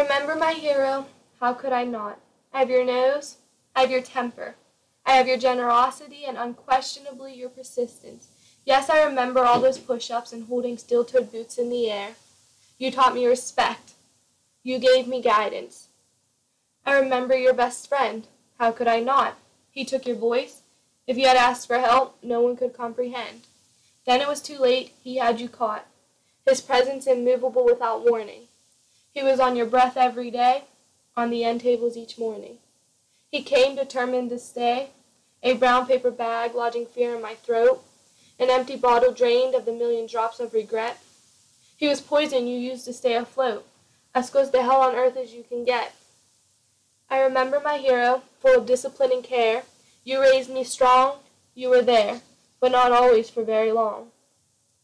remember my hero. How could I not? I have your nose. I have your temper. I have your generosity and unquestionably your persistence. Yes, I remember all those push-ups and holding steel-toed boots in the air. You taught me respect. You gave me guidance. I remember your best friend. How could I not? He took your voice. If you had asked for help, no one could comprehend. Then it was too late. He had you caught. His presence immovable without warning. He was on your breath every day, on the end tables each morning. He came determined to stay, a brown paper bag lodging fear in my throat, an empty bottle drained of the million drops of regret. He was poison you used to stay afloat, as close to hell on earth as you can get. I remember my hero, full of discipline and care. You raised me strong, you were there, but not always for very long.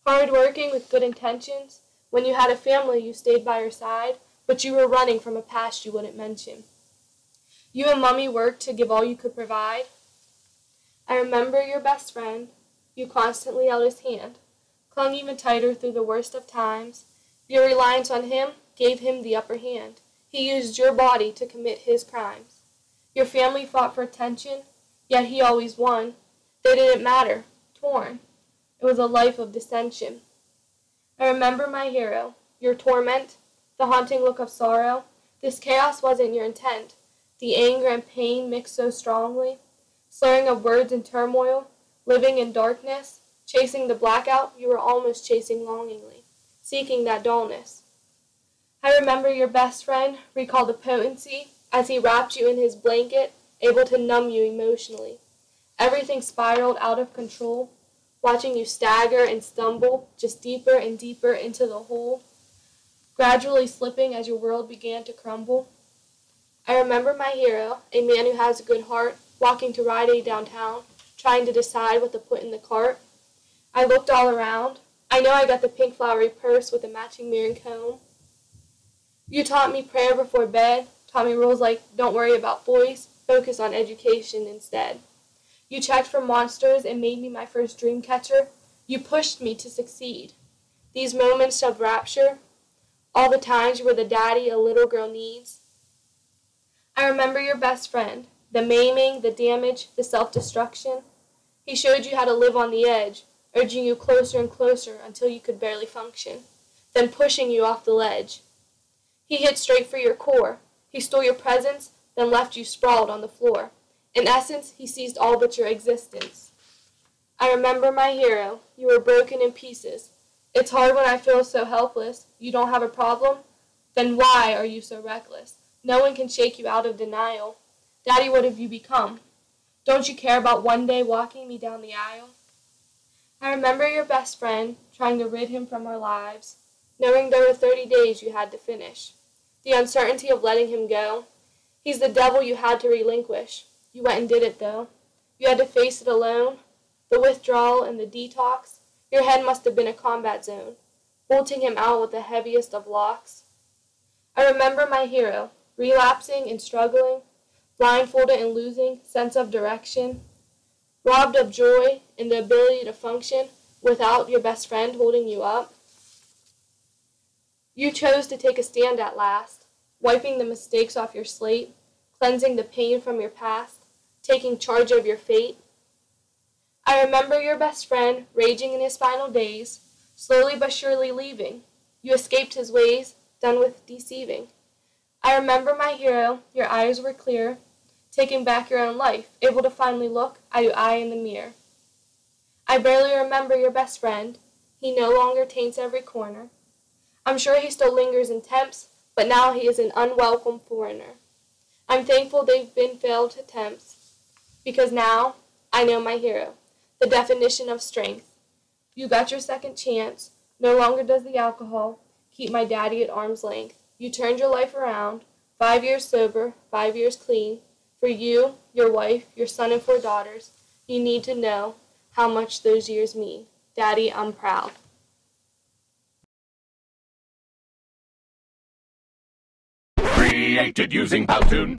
Hard-working with good intentions, when you had a family you stayed by your side, but you were running from a past you wouldn't mention. You and Mummy worked to give all you could provide. I remember your best friend. You constantly held his hand, clung even tighter through the worst of times. Your reliance on him gave him the upper hand. He used your body to commit his crimes. Your family fought for attention, yet he always won. They didn't matter, torn. It was a life of dissension. I remember my hero, your torment, the haunting look of sorrow. This chaos wasn't your intent. The anger and pain mixed so strongly, slurring of words and turmoil, living in darkness, chasing the blackout you were almost chasing longingly, seeking that dullness. I remember your best friend recall the potency as he wrapped you in his blanket, able to numb you emotionally. Everything spiraled out of control, watching you stagger and stumble just deeper and deeper into the hole, gradually slipping as your world began to crumble. I remember my hero, a man who has a good heart, walking to Rite Aid downtown, trying to decide what to put in the cart. I looked all around. I know I got the pink flowery purse with the matching mirror and comb. You taught me prayer before bed, taught me rules like don't worry about boys, focus on education instead. You checked for monsters and made me my first dream catcher. You pushed me to succeed. These moments of rapture, all the times you were the daddy a little girl needs. I remember your best friend, the maiming, the damage, the self-destruction. He showed you how to live on the edge, urging you closer and closer until you could barely function, then pushing you off the ledge. He hit straight for your core. He stole your presence, then left you sprawled on the floor. In essence, he seized all but your existence. I remember my hero. You were broken in pieces. It's hard when I feel so helpless. You don't have a problem? Then why are you so reckless? No one can shake you out of denial. Daddy, what have you become? Don't you care about one day walking me down the aisle? I remember your best friend, trying to rid him from our lives, knowing there were 30 days you had to finish. The uncertainty of letting him go. He's the devil you had to relinquish. You went and did it, though. You had to face it alone. The withdrawal and the detox. Your head must have been a combat zone, bolting him out with the heaviest of locks. I remember my hero, relapsing and struggling, blindfolded and losing sense of direction, robbed of joy and the ability to function without your best friend holding you up. You chose to take a stand at last, wiping the mistakes off your slate, cleansing the pain from your past, taking charge of your fate. I remember your best friend raging in his final days, slowly but surely leaving. You escaped his ways, done with deceiving. I remember my hero, your eyes were clear, taking back your own life, able to finally look eye to eye in the mirror. I barely remember your best friend. He no longer taints every corner. I'm sure he still lingers in temps, but now he is an unwelcome foreigner. I'm thankful they've been failed attempts, because now I know my hero, the definition of strength. You got your second chance. No longer does the alcohol keep my daddy at arm's length. You turned your life around, 5 years sober, 5 years clean. For you, your wife, your son, and 4 daughters, you need to know how much those years mean. Daddy, I'm proud. Created using Powtoon.